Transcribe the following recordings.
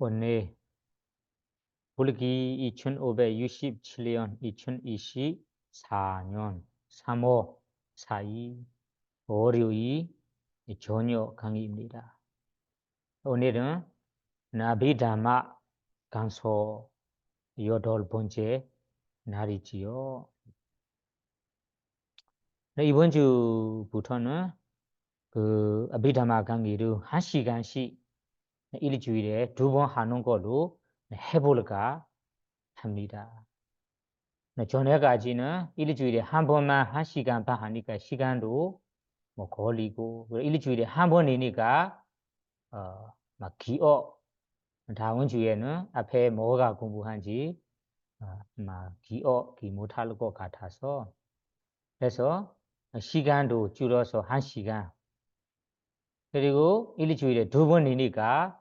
오늘 불기 2567년 2024년 3월 4일 월요일 저녁 강의입니다. 오늘은 나비다마 강서 8번째 날이지요. 이번 주부터는 그 아비다마 강의를 1시간씩 일주일에 2번 하는 걸로 해볼까 합니다. 전에까지는 일주일에 한 번만 1시간 반 하니까 시간도 뭐 걸리고 일주일에 한 번이니까 막 기어 다음 주에는 앞에 뭐가 공부한지 막 기어 못할 것 같아서 그래서 시간도 줄여서 1시간 그리고 일주일에 2번이니까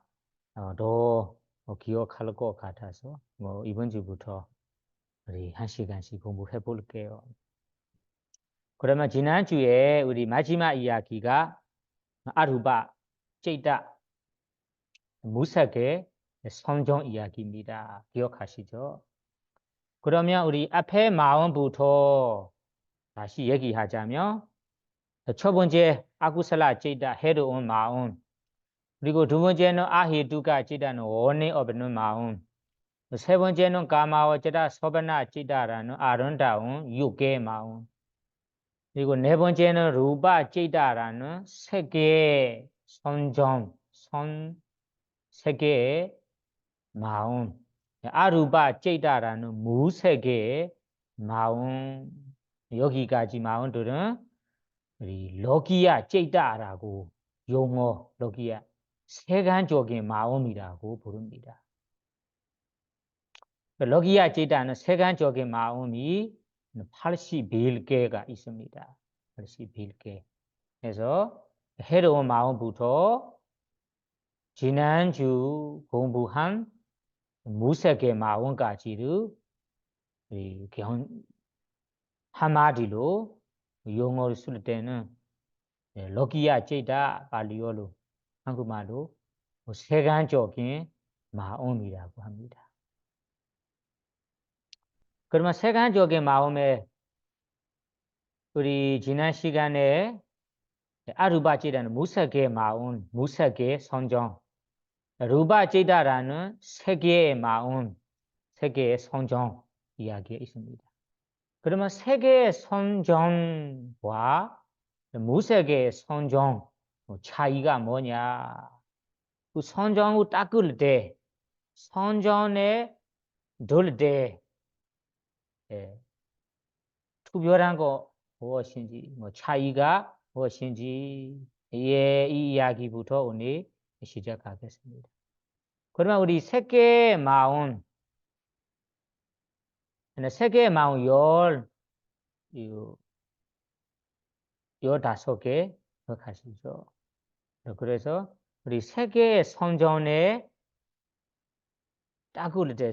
더 기억할 것 같아서 뭐 이번 주부터 우리 1시간씩 공부해 볼게요. 그러면 지난주에 우리 마지막 이야기가 아루바, 제이다, 무사게 성경 이야기입니다. 기억하시죠? 그러면 우리 앞에 마음부터 다시 얘기하자면 첫 번째 아구살라 제이다 해로운 마음 그리고 두 번째는 아헤두가 제이다는 원해 없는 마음 세 번째는 까마와 제다 소바나 제이다라는 아름다운 육의 마음 그리고 네 번째는 루바 제이다라는 세계의 세계의 마음 아루바 제이다라는 무세계의 마음 여기까지 마음들은 우리 로기야 제이다라고 용어 로기야 세간적인 마음이라고 부릅니다. 로기야 제이다는 세간적인 마음이 81개가 있습니다. 81개. 그래서 해로운 마음부터 지난주 공부한 무색의 마음까지를 한마디로 용어를 쓸 때는 로기야 제이다 발리어로 한국말로 세간적인 마음이라고 합니다. 그러면 세간적인 마음에 우리 지난 시간에 아루바 제이다는 무색의 마음, 무색의 성정 루바 제이다라는 세계의 마음, 세계의 성정 이야기가 있습니다. 그러면 세계의 성정과 무색의 성정 차이가 뭐냐? 그 성정을 닦을 때, 성전에 둘 때 특별한 거 무엇인지, 뭐 차이가 무엇인지 이 이야기부터 오늘 시작하겠습니다. 그러면 우리 세계의 마음, 세계의 마음 15개 기억하시죠? 그래서 우리 세계의 성전에 닦을 때,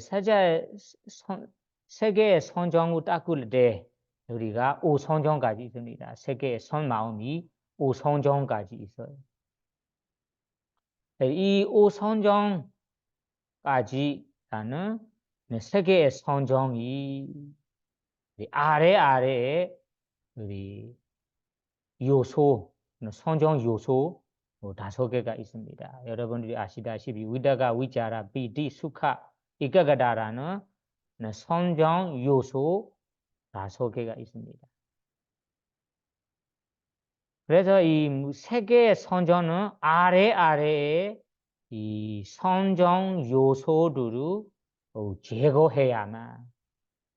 세계의 성전을 닦을 때 우리가 5성전까지 있습니다. 세계의 마음이 5성전까지 있어요. 이 5성전까지라는 세계의 성전이 아래에 우리 요소, 성경 요소 5개가 있습니다. 여러분들이 아시다시피 위다가 위자라 비디 수카 이까가다라는 성경 요소 5개가 있습니다. 그래서 이 세계의 성전은 아래에 이 성경 요소들을 제거해야만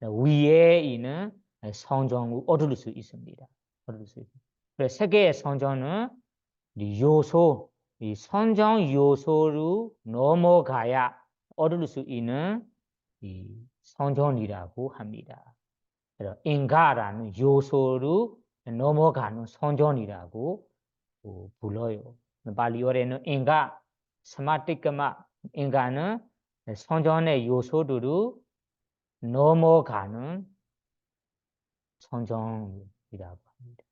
위에 있는 성전을 얻을 수 있습니다. 그래서 세계의 성전은 이 요소, 이 성전 요소로 넘어가야 얻을 수 있는 이 성전이라고 합니다. 그래서 인가라는 요소로 넘어가는 성전이라고 불러요. 발리어에는 인가, 스마티까마 인가는 성전의 요소들로 넘어가는 성전이라고 합니다.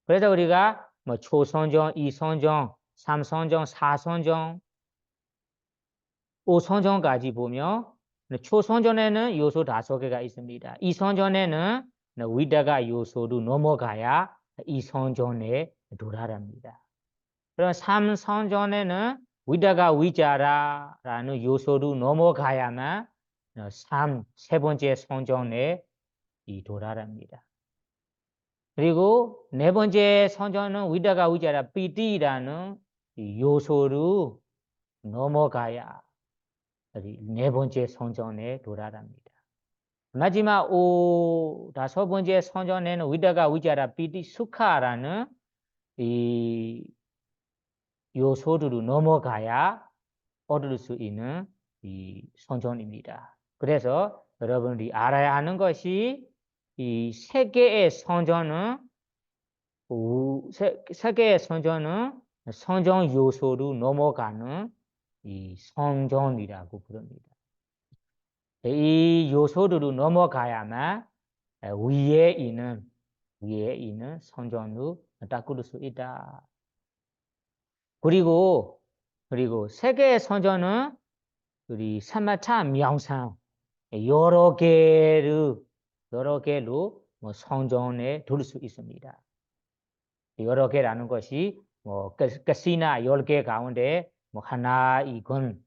그래서 우리가 뭐 초성전, 2성전, 3성전, 4성전 오선정까지 보면 초선전에는 요소 5개가 있습니다. 이 선전에는 위다가 요소로 넘어가야 이 선전에 도달합니다. 그럼 3선전에는 위다가 위자라라는 요소로 넘어가야만 세 번째 선전에 도달합니다. 그리고 네 번째 선전은 위다가 위자라 피티라는 요소로 넘어가야 네 번째 선전에 도달합니다. 마지막 5번째 선전에는 위다가 위자라 피티 수카라는 이 요소로 넘어가야 얻을 수 있는 이 선전입니다. 그래서 여러분들이 알아야 하는 것이 이 세 개의 선전은 세 개의 선전은 선전 요소로 넘어가는 이 선전이라고 부릅니다. 이 요소로 넘어가야만 위에 있는 선전으로 닦을 수 있다. 그리고 세 개의 선전은 우리 사마타 명상 여러 개로 뭐 선전에 둘 수 있습니다. 여러 개라는 것이 뭐 가시나 10개 가운데 뭐 하나이건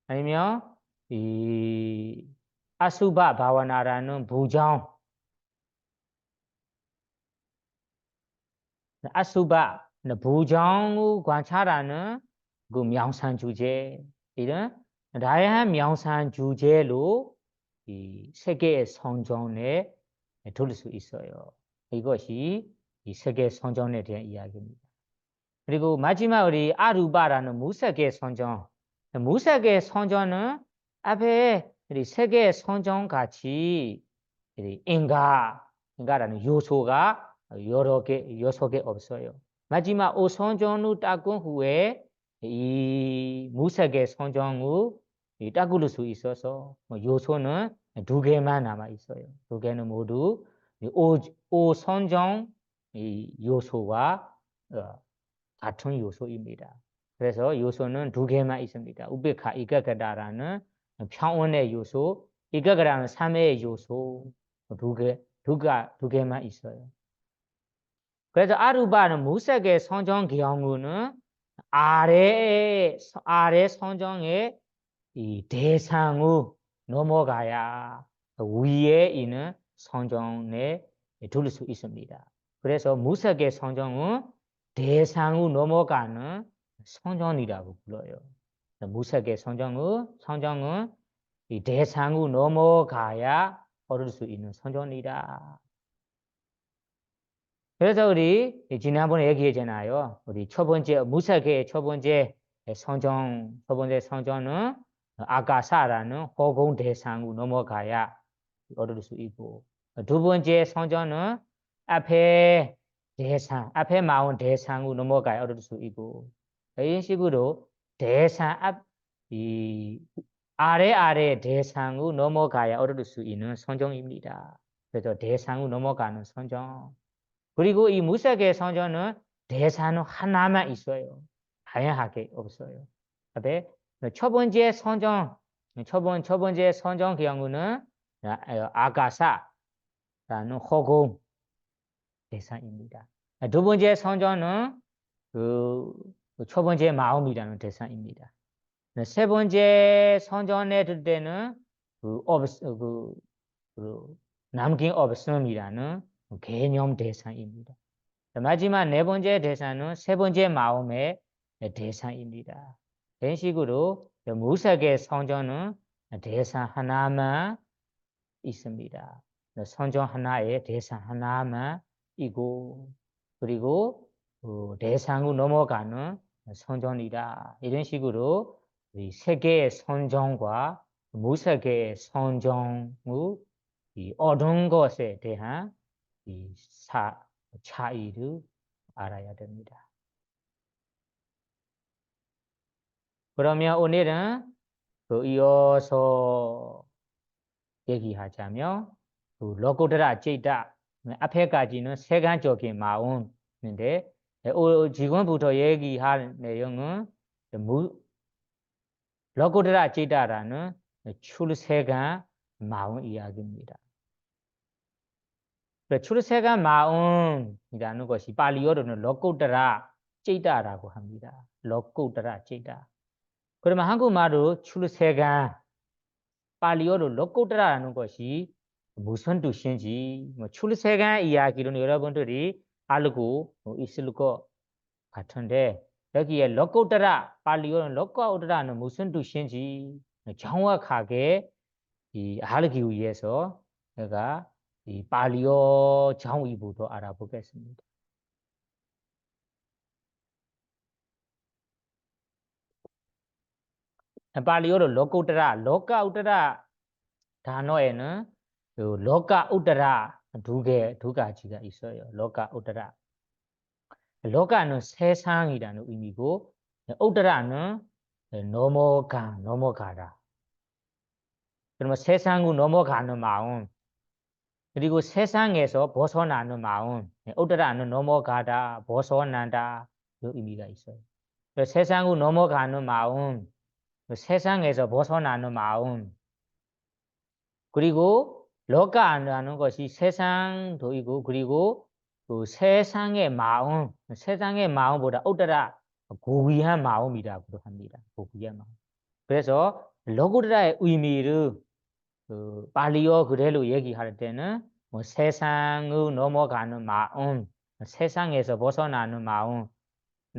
아니면 이 아수바 바와나라는 부정 아수바 부정을 관찰하는 그 명상 주제 이런 다양한 명상 주제로 이 세계의 선전에 둘 수 있어요. 이것이 이 세계 선전에 대한 이야기입니다. 그리고 마지막 우리 아루바라는 무색의 선전. 무색의 선전은 앞에 우리 세계의 선전 같이 인가라는 요소가 여러 개, 6개 없어요. 마지막 5선전을 닦은 후에 이 무색의 선전을 닦을 수 있어서 요소는 2개만 남아 있어요. 2개는 모두 5선전 요소와 같은 요소입니다. 그래서 요소는 2개만 있습니다. 우베카 이가가다라는 평온의 요소, 이가가라는 3의 요소 2개만 있어요. 그래서 아루바는 무색의 선정 경우는 아래 선정의 이 대상으로 넘어가야 위에 있는 선정에 둘 수 있습니다. 그래서 무색의 선정은 대상으로 넘어가는 선정이라고 불러요. 무색의 선정은 이 대상으로 넘어가야 얻을 수 있는 선정이다. 그래서 우리 지난번에 얘기했잖아요. 우리 무색의 첫 번째 선정은 아가사라는 허공 대상으로 넘어가야 얻을 수 있고, 2번째 선정은 앞에 마운 대상으로 넘어가야 얻을 수 있고, 이런 식으로 아래 대상으로 넘어가야 얻을 수 있는 선정입니다. 그래서 대상으로 넘어가는 선정. 그리고 이 무색의 선정은 대상은 하나만 있어요. 다양하게 없어요. 첫 번째 선정 경우는 아가사라는 허공 대상입니다. 2번째 선정은 첫 번째 마음이라는 대상입니다. 세 번째 선정에 들 때는 남긴 없음이라는 개념 대상입니다. 마지막 네 번째 대상은 세 번째 마음의 대상입니다. 이런 식으로 무색의 선정은 대상 하나만 있습니다. 선정 하나에 대상 하나만 이고 그리고 대상으로 넘어가는 선정이다. 이런 식으로 이 세 개의 선정과 무색의 선정의 얻은 것에 대한 이 차이를 알아야 됩니다. 그러면 오늘은 이어서 얘기하자면 로고드라 제이다 앞에까지는 세간적인 마음인데 지금부터 얘기할 내용은 로코드라 찌다라는 출세간 마음 이야기입니다. 출세간 마음이라는 것이 발리어로는 로코드라 찌다라고 합니다. 로코드라 찌다. 그러면 한국말로 출세간 발리어로 로코드라라는 것이 무슨 뜻인지 출세간 이야기로는 여러분들이 알고 있을 것 같은데 여기에 로코드라 발리어는 로코드라는 무슨 뜻인지 정확하게 알기 위해서 제가 이 발리어 정의부터 알아보겠습니다. 발리어로 로코드라 단어에는 로카 우드라 두 가지가 있어요. 로카 우드라. 로카는 세상이라는 의미고 우드라는 넘어가다. 그러면 세상을 넘어가는 마음 그리고 세상에서 벗어나는 마음 우드라는 넘어가다 벗어난다 그 의미가 있어요. 세상을 넘어가는 마음 세상에서 벗어나는 마음 그리고 로카라는 것이 세상도이고 그리고 그 세상의 마음보다 우드라 고귀한 마음이라고 합니다. 고귀한 마음. 그래서 로코드라의 의미를 발리어 그대로 얘기할 때는 뭐 세상을 넘어가는 마음, 세상에서 벗어나는 마음,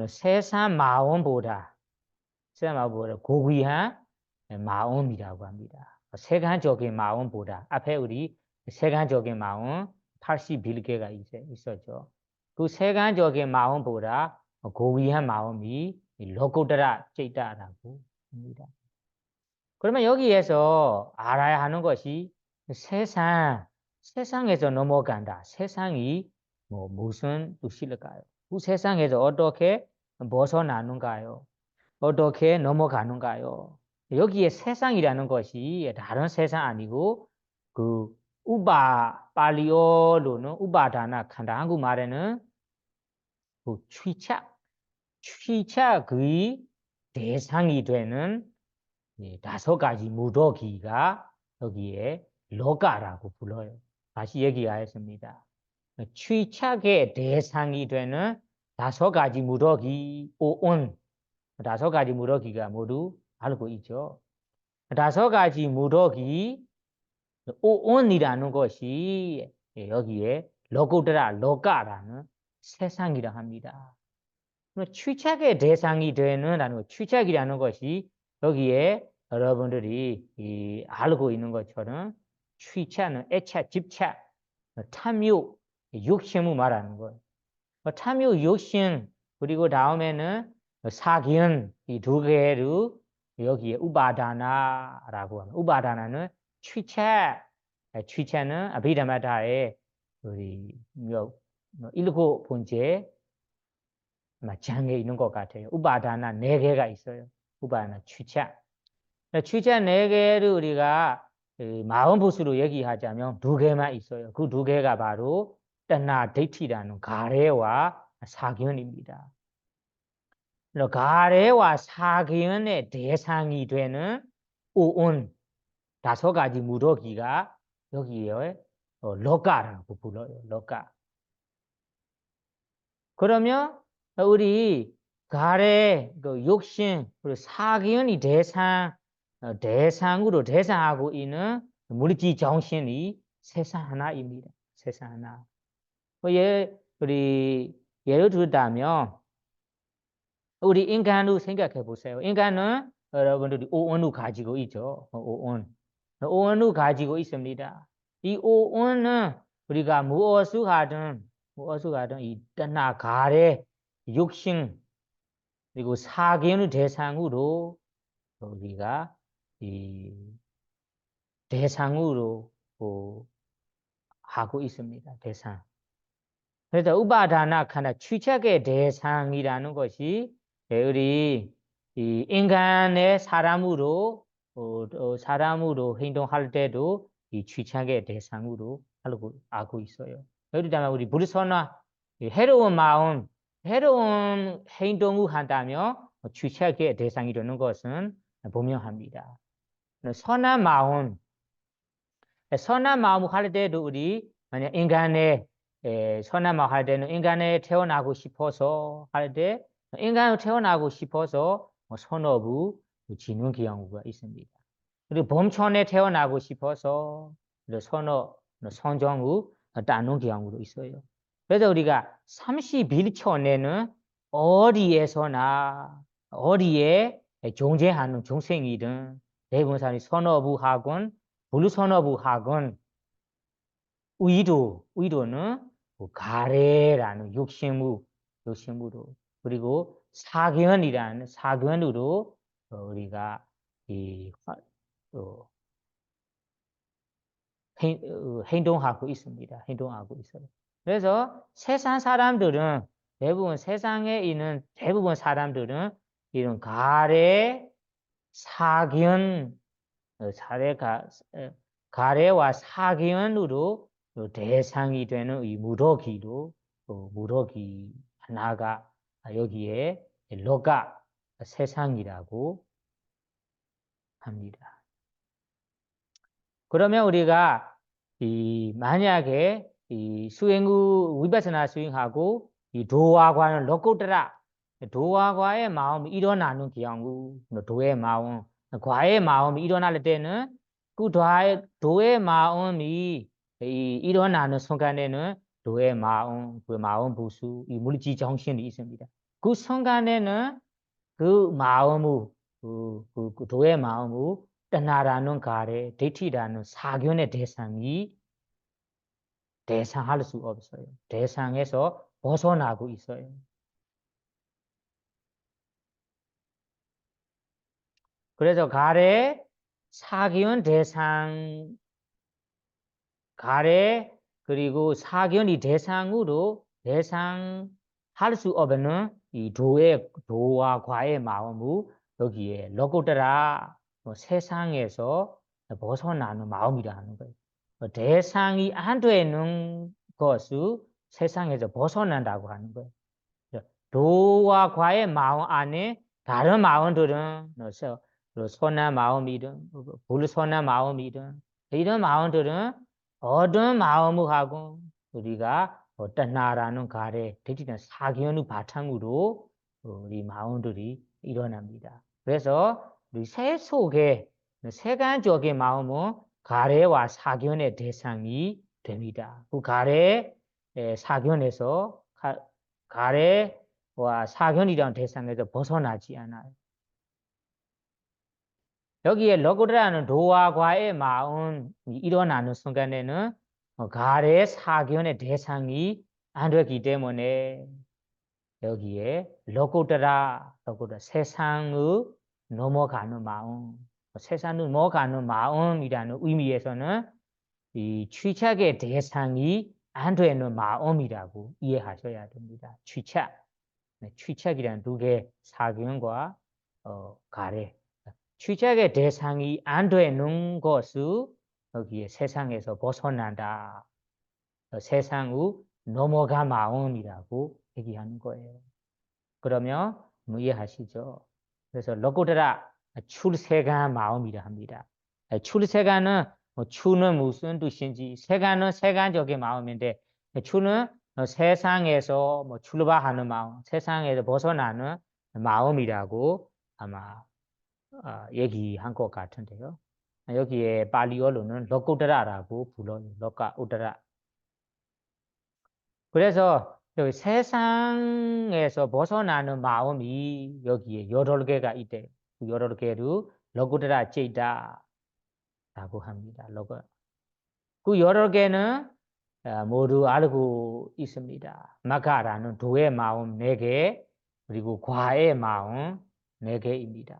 세상 마음보다 고귀한 마음이라고 합니다. 세간적인 마음보다 앞에 우리 세간적인 마음 81개가 있었죠. 그 세간적인 마음보다 고귀한 마음이 로코드라 찌다라고 합니다. 그러면 여기에서 알아야 하는 것이 세상에서 넘어간다. 세상이 무슨 뜻일까요? 그 세상에서 어떻게 벗어나는가요? 어떻게 넘어가는가요? 여기에 세상이라는 것이 다른 세상 아니고 그 발리어로는 우바다나 칸다 한국말에는 그 취착의 대상이 되는 5가지 무더기가 여기에 로가라고 불러요. 다시 얘기하겠습니다. 취착의 대상이 되는 5가지 무더기 오온 5가지 무더기가 모두 알고 있죠. 5가지 무더기 오온이라는 것이 여기에 로가라는 세상이라 합니다. 취착의 대상이 되는 취착이라는 것이 여기에 여러분들이 알고 있는 것처럼 취착은 애착, 집착, 탐욕, 욕심을 말하는 거예요. 탐욕, 욕심 그리고 다음에는 사기은 이 2개를 여기에 우바다나라고 합니다. 우바다나는 취착은 아비다마다의 우리 7번째 장에 있는 것 같아요. 우바다나 4개가 있어요. 우바다나 취착. 취착 4개를 우리가 마음보수로 얘기하자면 2개만 있어요. 그 2개가 바로 따나 데이티라는 가래와 사견입니다. 가래와 사견의 대상이 되는 오온 5가지 무더기가 여기에 로가라고 불러요. 로가. 그러면 우리 가래, 욕심, 그리고 사견이 대상으로 대상하고 있는 물질 정신이 세상 하나입니다. 세상 하나. 우리 예를 들자면 우리 인간을 생각해 보세요. 인간은 여러분들이 오온을 가지고 있죠. 오온을 가지고 있습니다. 이 오온은 우리가 무엇을 하든 이 따나 가래 욕심 그리고 사견의 대상으로 우리가 이 대상으로 하고 있습니다. 대상. 그래서 우바다나 칸다 취착의 대상이라는 것이 우리 이 인간의 사람으로 행동할 때도 이 취착의 대상으로 알고 있어요. 예를 들면 우리 불선화 해로운 마음, 해로운 행동을 한다면 취착의 대상이 되는 것은 분명합니다. 선한 마음 할 때도 우리 만약 인간의 선한 마음 할 때는 인간에 태어나고 싶어서 할 때 인간으로 태어나고 싶어서 선어부 지는 기형구가 있습니다. 그리고 범천에 태어나고 싶어서 성정우 따는 기형구도 있어요. 그래서 우리가 31천에는 어디에서나 어디에 존재하는 중생이든 대부분 사람이 선어부하건 불선어부하건 의도는 가래라는 욕심으로 그리고 사견이라는 사견으로 우리가 이 행동하고 있습니다. 행동하고 있어요. 그래서 세상 사람들은 세상에 있는 대부분 사람들은 이런 가래 사견 가래와 사견으로 대상이 되는 이 무더기 하나가 여기에 러가 세상이라고 합니다. 그러면 우리가 만약에 위passana 수행하고 이 도화과는 러고트라 도화과의 마음이 일어나는 경우 도의 마음 과의 마음이 일어날 때는 그 도의 마음이 일어나는 순간에는 도의 마음, 그 마음 부수, 이 물질 정신이 있습니다. 그 순간에는 그 마음의 그 도의 마음의 떠나라는 가래, 데이티라는 사견의 대상할 수 없어요. 대상에서 벗어나고 있어요. 그래서 가래 사견 대상 가래 그리고 사견이 대상으로 대상할 수 없는 이 도와 과의 마음을 여기에 러고드라 세상에서 벗어나는 마음이라는 거예요. 대상이 안 되는 것을 세상에서 벗어난다고 하는 거예요. 도와 과의 마음 안에 다른 마음들은 선한 마음이든 불선한 마음이든 이런 마음들은 어떤 마음을 하고 우리가 떠나라는 가래 대지는 사견의 바탕으로 우리 마음들이 일어납니다. 그래서 우리 새 속에 세간적인 마음은 가래와 사견의 대상이 됩니다. 그 가래 사견에서 가래와 사견이라는 대상에서 벗어나지 않아요. 여기에 러그라는 도와 과의 마음이 일어나는 순간에는 가래 사견의 대상이 안 되기 때문에 여기에 러고드라 세상의 넘어가는 마음 세상을 넘어가는 마음이라는 의미에서는 이 취착의 대상이 안 되는 마음이라고 이해하셔야 됩니다. 취착이란 두 개 사견과 가래 취착의 대상이 안 되는 것을 여기에 세상에서 벗어난다. 세상의 넘어가 마음이라고 얘기하는 거예요. 그러면 이해하시죠? 그래서 러고드라 출세간 마음이라 합니다. 출세간은 추는 무슨 뜻인지 세간은 세간적인 마음인데 추는 세상에서 출발하는 마음, 세상에서 벗어나는 마음이라고 아마 얘기한 것 같은데요. 여기에 발리어로는 러고드라라고 불러요. 러가우드라. 그래서 여기 세상에서 벗어나는 마음이 여기에 8개가 있대요. 8개를 러고드라 제이다라고 합니다. 그 8개는 모두 알고 있습니다. 마가라는 도의 마음 4개, 그리고 과의 마음 4개입니다.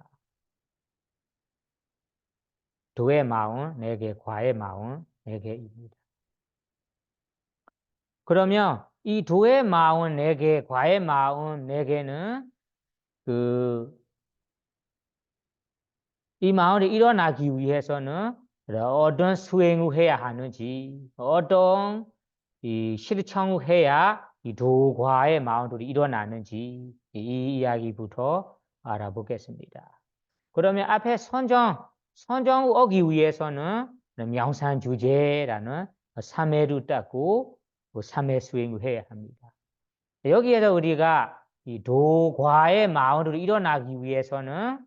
도의 마음 4개, 과의 마음 4개입니다. 그러면 이 도의 마음 4개, 과의 마음 4개는 이 마음이 일어나기 위해서는 어떤 수행을 해야 하는지, 어떤 이 실천을 해야 이 도과의 마음들이 일어나는지 이 이야기부터 알아보겠습니다. 그러면 앞에 선정 어기 위해서는 명산 주제라는 3회를 닦고 3회 수행을 해야 합니다. 여기에서 우리가 이 도과의 마음으로 일어나기 위해서는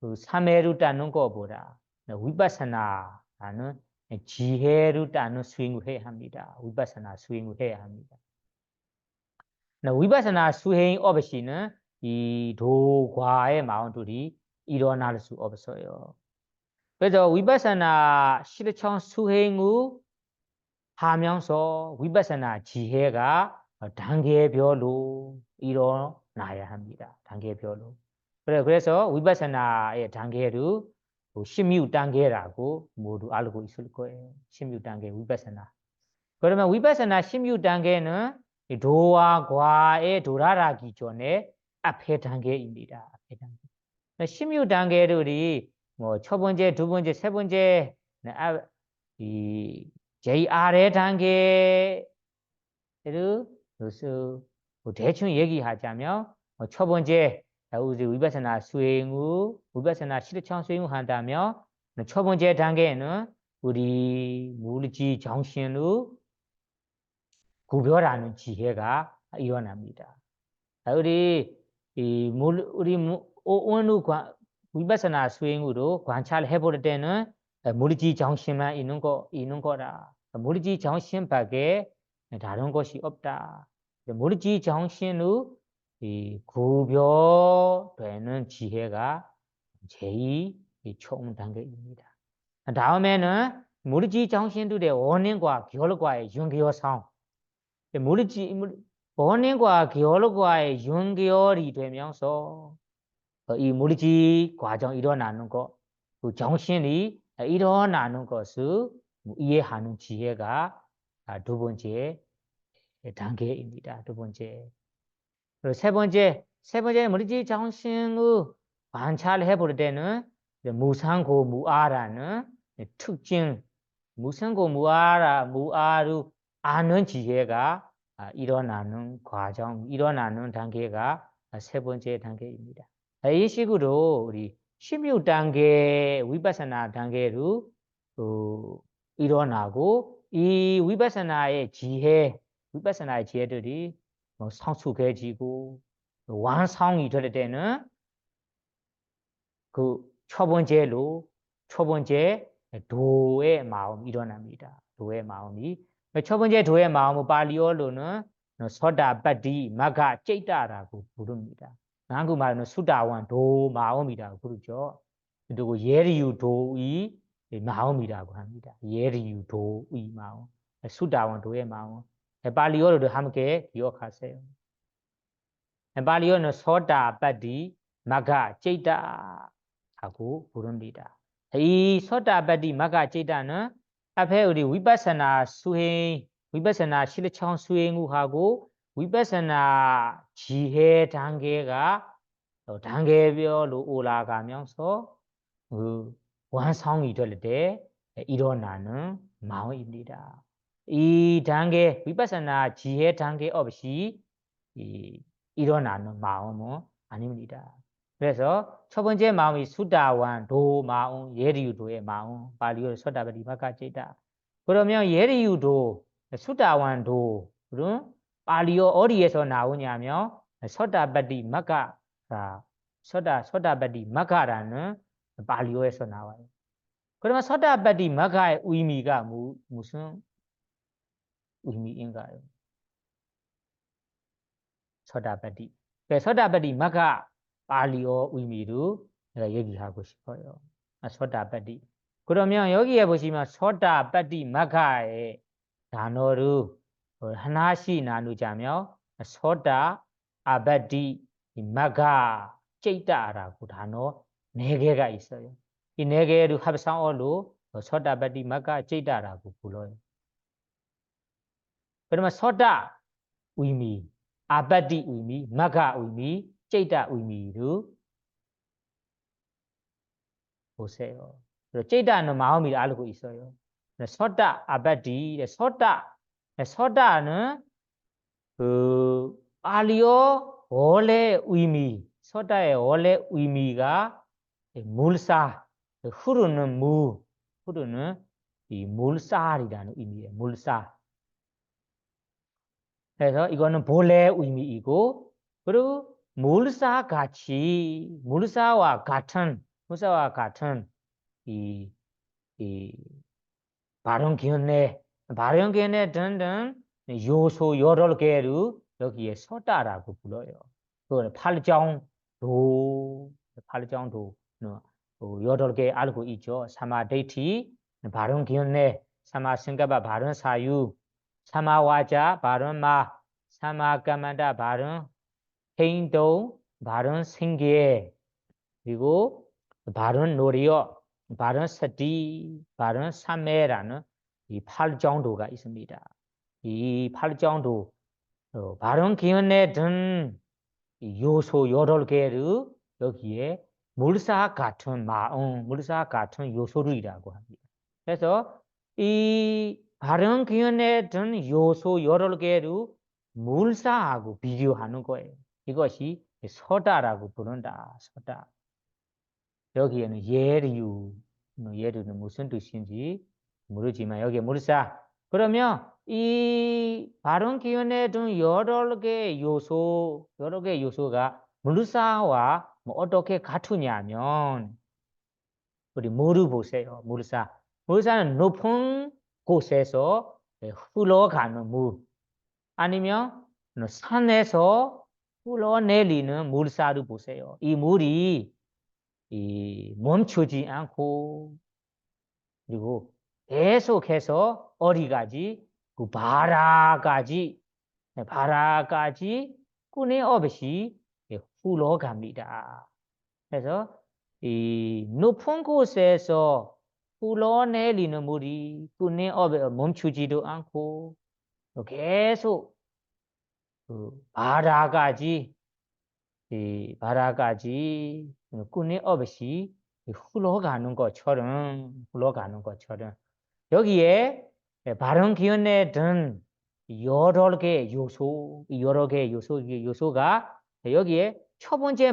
그 3회를 따는 것보다 위파사나라는 지혜를 따는 수행을 해야 합니다. 위파사나 수행을 해야 합니다. 위파사나 수행 없이는 이 도과의 마음들이 일어날 수 없어요. 그래서 위파사나 실천 수행을 하면서 위파사나 지혜가 단계별로 일어나야 합니다. 단계별로. 그래서 위파사나의 단계를 16단계라고 모두 알고 있을 거예요. 16단계 위파사나. 그러면 위파사나 16단계는 도와 과에 도달하기 전에 앞에 단계입니다. 앞에 단계. 16단계들이 뭐 첫 번째, 두 번째, 세 번째 이 제일 아래 단계를 대충 얘기하자면 첫 번째 우리 위파사나 수행 후 위파사나 실천 수행 후 한다면 첫 번째 단계는 우리 물질 정신을 구별하는 지혜가 일어납니다. 우리 오늘 위파사나 수행으로 관찰해 볼 때는 물질 정신만 있는 거라. 물질 정신 밖에 다른 것이 없다. 물질 정신으로 구별되는 지혜가 제일 처음 단계입니다. 다음에는 물질 정신들의 원인과 결과의 연결성. 원인과 결과의 연결이 되면서 이 물질 과정 일어나는 것, 그 정신이 일어나는 것을 이해하는 지혜가 두 번째 단계입니다. 두 번째. 그리고 세 번째는 물질 정신을 관찰해 볼 때는 무상고 무아라는 특징, 무상고 무아를 아는 지혜가 일어나는 과정, 일어나는 단계가 세 번째 단계입니다. 이 식으로 우리 16단계 위파사나 단계로 일어나고 이 위파사나의 지혜들이 성숙해지고 완성이 될 때는 그 첫 번째 도의 마음이 일어납니다. 도의 마음이 첫 번째 도의 마음을 발리어로는 소다바디 마가 찌따라고 부릅니다. 한국말로는 수다원 도 마음이라고 부르죠. 그리고 예리유 도의 마음이라고 합니다. 예리유 도의 마음, 수다원 도의 마음. 발리어로도 함께 기억하세요. 발리어는 소다바디 마가 찌따하고 부릅니다. 이 소다바디 마가 찌따는 앞에 우리 위파사나 실천 수행하고 위파사나 지혜 단계가 단계별로 올라가면서 완성이 될 때 일어나는 마음입니다. 이 단계 위파사나 지혜 단계 없이 일어나는 마음은 아닙니다. 그래서 첫 번째 마음이 수다완 도 마음, 예리유도의 마음, 발리어로 소다바디 마가 찌따. 그러면 예리유도, 수다완 도는 발리어 어디에서 나오냐면 소다바디 마가가 소다바디 마가라는 발리어에서 나와요. 그러면 소다바디 마가의 의미가 무슨 의미인가요? 소다바디. 소다바디 마가 발리어 의미로 내가 얘기하고 싶어요. 소다바디. 그러면 여기에 보시면 소다바디 마가의 단어를 하나씩 나누자면 소다, 아바디, 마가, 찌따라고 단어 4개가 있어요. 이 4개를 합성어로 소다바디 마가 찌따라고 불러요. 그러면 소다 의미, 아바디 의미, 마가 의미, 찌따 의미를 보세요. 찌따는 마음이 알고 있어요. 소다, 아바디, 소다는 발리어 원래 의미, 소다의 원래 의미가 물사, 흐르는 물, 흐르는 이 물살이라는 의미예요. 물살. 그래서 이거는 본래 의미이고, 그리고 물사같이, 물사와 같은 이, 이 발언기운내 등등 요소 여러 개를 여기에 섰다라고 불러요. 그걸 팔정도, 여러 개 알고 있죠. 사마데이티, 발언기운내, 사마승가바 발언사유, 사마와자 발언마, 사마까만다 발언 행동, 발언 생계, 그리고 발언 노리어, 발언 스티, 발언 삼매라는 이 8정도가 있습니다. 이 8정도 발언 기운에 든 요소 8개를 여기에 물사 같은 마음, 물사 같은 요소들이라고 합니다. 그래서 이 발언 기운에 든 요소 8개를 물사하고 비교하는 거예요. 이것이 서다라고 부른다. 서다. 여기에는 예류는 무슨 뜻인지 모르지만 여기에 물사. 그러면 이 발언 기운에 든 여러 개 요소가 물사와 뭐 어떻게 같으냐면 우리 물을 보세요. 물사는 높은 곳에서 흘러가는 물 아니면 산에서 흘러내리는 물살을 보세요. 이 물이 멈추지 않고 그리고 계속해서 어디까지 그 바라까지 끊임없이 흘러갑니다. 그래서 이 높은 곳에서 흘러내리는 물이 끊임없이 멈추지도 않고 계속 그 바라까지 끊임없이 흘러가는 것처럼 여기에 발언 기운에 든 여러 개 요소가 여기에 첫 번째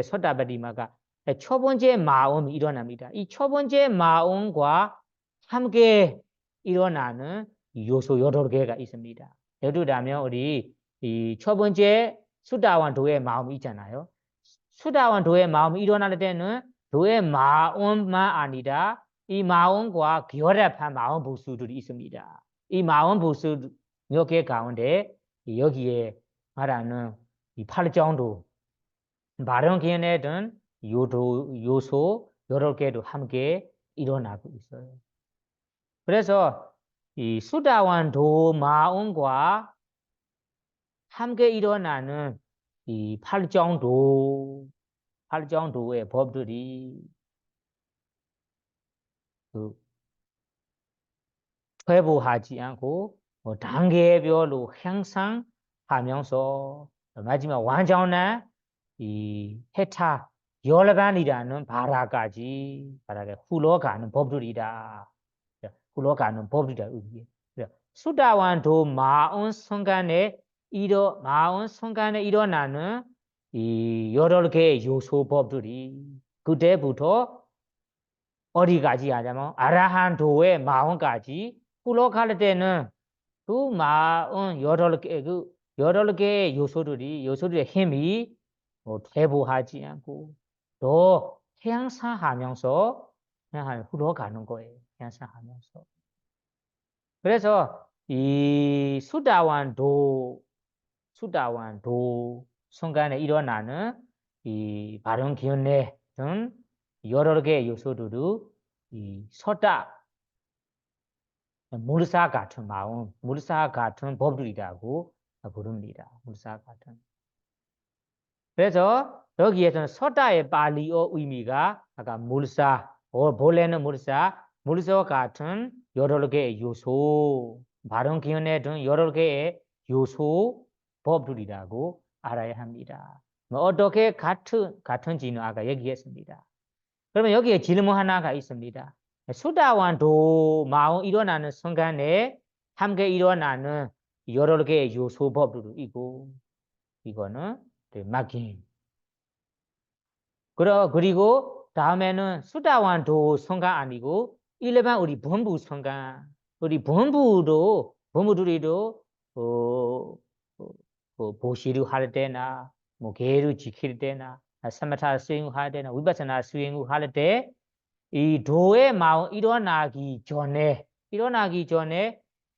서다바리마가 첫 번째 마음이 일어납니다. 이 첫 번째 마음과 함께 일어나는 요소 여러 개가 있습니다. 예를 들면 우리 이 첫 번째 수다원 도의 마음이 있잖아요. 수다원 도의 마음이 일어날 때는 도의 마음만 아니라 이 마음과 결합한 마음 보수들이 있습니다. 이 마음 보수 몇 개 가운데 여기에 말하는 이 8정도 발언 기운에 든 요소 여러 개도 함께 일어나고 있어요. 그래서 이 수다원 도 마음과 함께 일어나는 이 8정도의 법들이 그 퇴보하지 않고 단계별로 향상하면서 마지막 완전한 이 해타 열반이라는 바라게 흘러가는 법들이다. 흘러가는 법들이다. 수다완도 마음 순간에 일어나는 이 여러 개의 요소 법들이 그때부터 어디까지 하자면 아라한도의 마음까지 흘러갈 때는 그 마음 여러 개의 요소들의 힘이 퇴보하지 않고 더 향상하면서 그냥 흘러가는 거예요. 향상하면서. 그래서 이 수다완도 순간에 일어나는 이 발언 기운내 등 여러 개의 요소들을 이 서다 물사 같은 마음, 물사 같은 법들이라고 부릅니다. 물사 같은. 그래서 여기에서는 서다의 발리어 의미가 아까 물사, 본래는 물사 같은 여러 개의 요소, 발언 기운에 든 여러 개의 요소 법들이라고 알아야 합니다. 어떻게 같은지는 아까 얘기했습니다. 그러면 여기에 질문 하나가 있습니다. 수다완도 마음 일어나는 순간에 함께 일어나는 여러 개의 요소 법들이고 이거는 막힌 그리고 다음에는 수다완도 순간 아니고 일반 우리 본부 순간 우리 본부들이도 보시루 할 때나 뭐 개를 지킬 때나 사마타 수행을 할 때나 위파사나 수행을 할 때 이 도의 마음 일어나기 전에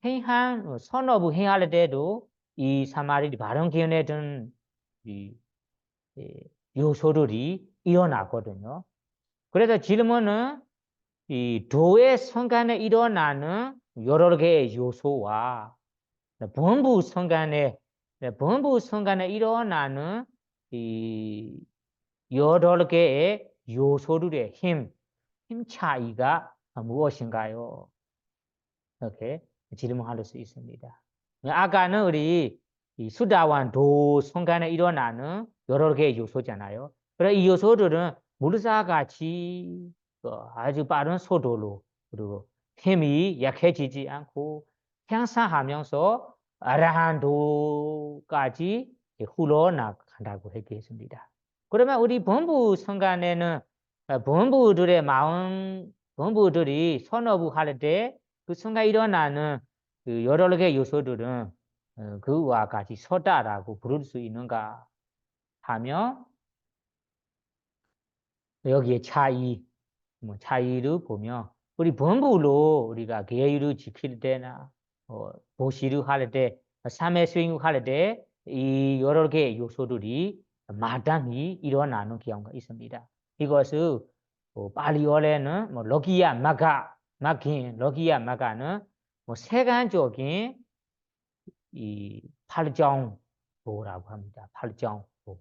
행한 선어부 행할 때도 이 사마리 바른 기운에 든 이 요소들이 일어나거든요. 그래서 질문은 이 도의 순간에 일어나는 여러 개의 요소와 본부 순간에 일어나는 이 여러 개의 요소들의 힘 차이가 무엇인가요? 이렇게 질문할 수 있습니다. 아까는 우리 이 수다wan 도 순간에 일어나는 여러 개의 요소잖아요. 그래서 이 요소들은 물사같이 아주 빠른 속도로 그리고 힘이 약해지지 않고 향상하면서 아라한도까지 흘러나간다고 얘기했습니다. 그러면 우리 본부 순간에는 본부들이 선어부 할 때 그 순간 일어나는 그 여러 개의 요소들은 그와 같이 서다라고 부를 수 있는가 하면 여기에 차이를 보면 우리 본부로 우리가 계율을 지킬 때나 보시를 할 때, 삼의 수행을 할 때 이 여러 개의 요소들이 마땅히 일어나는 경우가 있습니다. 이것을 발리어에는 뭐 로기야 마가는 뭐 세간적인 이 팔정도라고 합니다. 팔정도.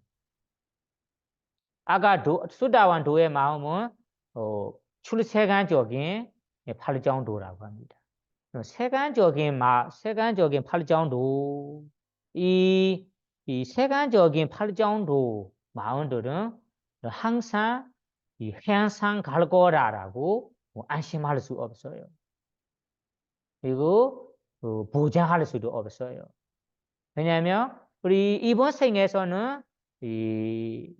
아까 수다완 도의 마음은 출세간적인 팔정도라고 합니다. 세간적인 팔정도 이 세간적인 팔정도 마음들은 항상 이 향상 갈 거라고 안심할 수 없어요. 그리고 보장할 수도 없어요. 왜냐하면 우리 이번 생에서는 이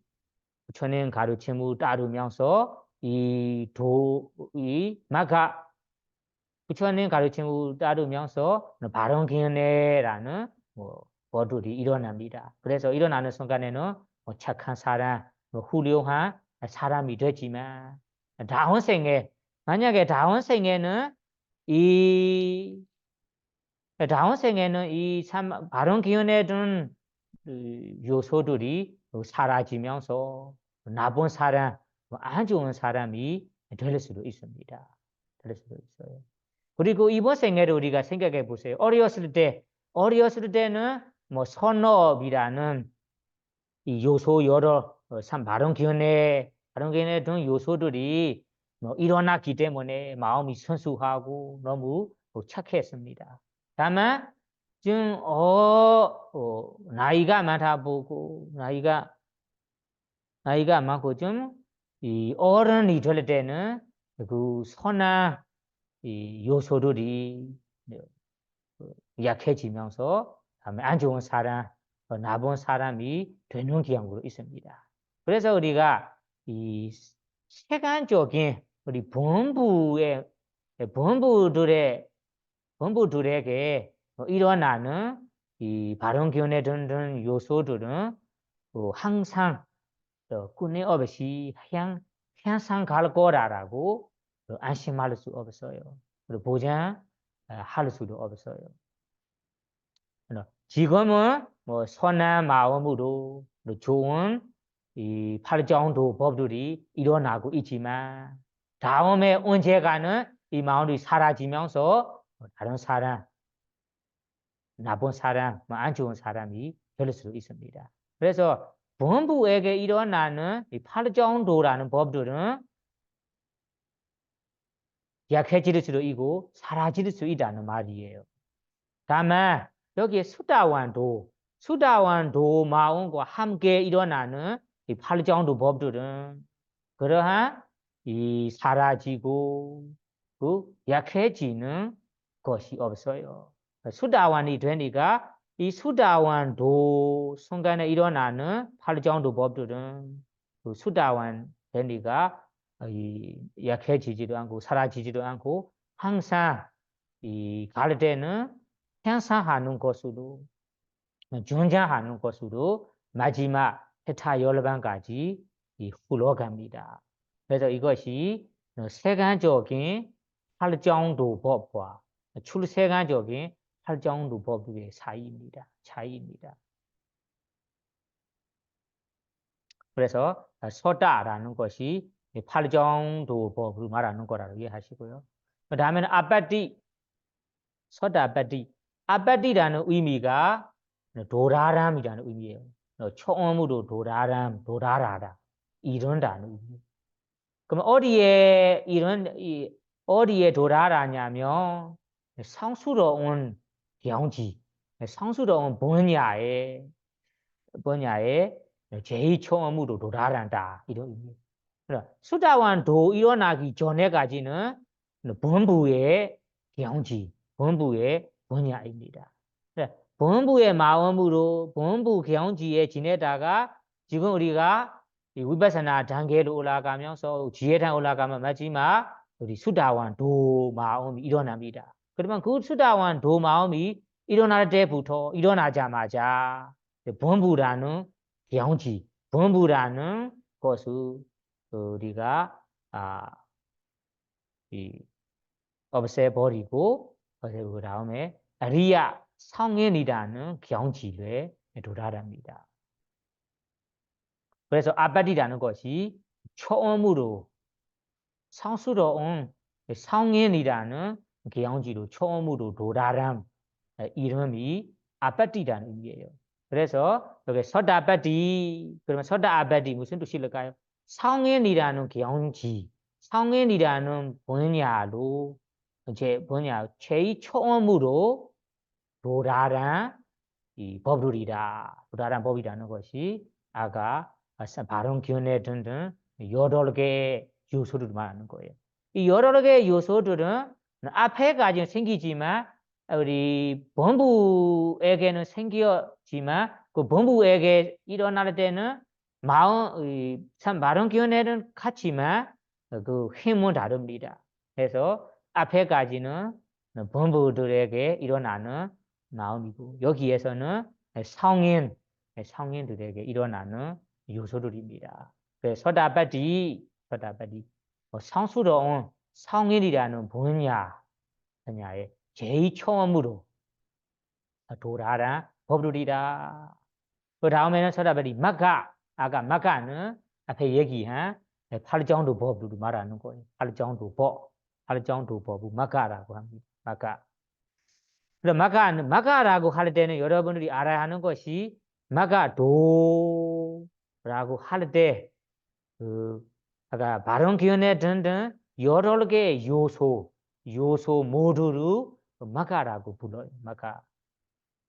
부처님 가르침을 따르면서 이 마가 부처님 가르침을 따르면서 바른 견해라는 것들이 일어납니다. 그래서 일어나는 순간에는 착한 사람, 훌륭한 사람이 되지만 다음 생에 만약에 다음 생에는 이 바른 기운에 든 요소들이 사라지면서 나쁜 사람, 안 좋은 사람이 될 수도 있습니다. 될 수도 있어요. 그리고 이번 생애를 우리가 생각해 보세요. 어렸을 때는 뭐 선업이라는 이 요소 여러 바른 기운에 든 요소들이 일어났기 때문에 마음이 순수하고 너무 착했습니다. 다만 지금 나이가 많다 보고 나이가 많고 좀 이 어른이 될 때는 그 선한 이 요소들이 약해지면서 다음에 안 좋은 사람, 나쁜 사람이 되는 경우도 있습니다. 그래서 우리가 이 세간적인 우리 본부들에게 일어나는 이 바른 기운에 드는 요소들은 항상 끊임없이 향상 갈 거라고 안심할 수 없어요. 그리고 보장할 수도 없어요. 지금은 뭐 선한 마음으로 좋은 이 팔정도 법들이 일어나고 있지만 다음에 언젠가는 이 마음이 사라지면서 다른 사람, 나쁜 사람, 안 좋은 사람이 될 수도 있습니다. 그래서 본부에게 일어나는 이 팔정도라는 법들은 약해질 수도 있고 사라질 수 있다는 말이에요. 다만 여기에 수다완도 마음과 함께 일어나는 이 팔정도 법들은 그러한 이 사라지고 그 약해지는 것이 없어요. 수다완이 되니까 이 수다완도 순간에 일어나는 팔정도 법들은 수다원 벤리가 약해지지도 않고 사라지지도 않고 항상 이 가를 때는 향상하는 것으로 존재하는 것으로 마지막 해타 열반까지 흘러갑니다. 그래서 이것이 세간적인 활정도 법과 출세간적인 활정도 법의 차이입니다. 그래서 소다라는 것이 활정도 법을 말하는 거라고 이해하시고요. 그 다음에는 아빠띠라는 의미가 도라람이라는 의미예요. 처음으로 도라라다 이런다는 의미. 그럼 어디에 도라라냐면 성스러운 경지, 성스러운 분야에 제일 처음으로 도달한다 이런 의미. 수다원 도 일어나기 전에까지는 본부의 경지, 본부의 분야입니다. 본부의 마음으로 본부 경지에 지내다가 지금 우리가 위파사나 단계로 올라가면서 지혜단 올라가면 마지막 우리 수다원 도 마음이 일어납니다. 그러면 그 수다원 도 마음이 일어날 때부터 일어나자마자 본부라는 경지, 본부라는 것을 우리가 없애버리고 그 다음에 아리야 성인이라는 경지에 도달합니다. 그래서 아빠디라는 것이 처음으로 성스러운 성인이라는 경지로 처음으로 도달한 이름이 아빠디라는 의미예요. 그래서 여기 서다아빠디 그러면 서다아빠디 무슨 뜻일까요? 성인이라는 경지, 성인이라는 분야로 제일 처음으로 도달한 이 도달한 법이라는 것이 아까 발언 견해 등등 8개의 요소를 말하는 거예요. 이 8개의 요소들은 앞에 가지고 생기지만 우리 본부에게는 생겼지만 그 본부에게 일어날 때는 발언 견해는 같지만 그 힘은 다릅니다. 그래서 앞에까지는 본부들에게 일어나는 마음이고 여기에서는 성인들에게 일어나는 요소들입니다. 서다바디 성스러운 성인이라는 분야에 제일 처음으로 도달한 법들이다. 그 다음에는 서다바디 아까 마가는 앞에 얘기한 8정도 법들을 말하는 거예요. 8정도 법을 마가라고 합니다. 마가. 그럼 마가라고 할 때는 여러분들이 알아야 하는 것이 마가도라고 할 때 아까 발언 기운에 등등 여러 개의 요소 모두를 마가라고 불러요. 마가.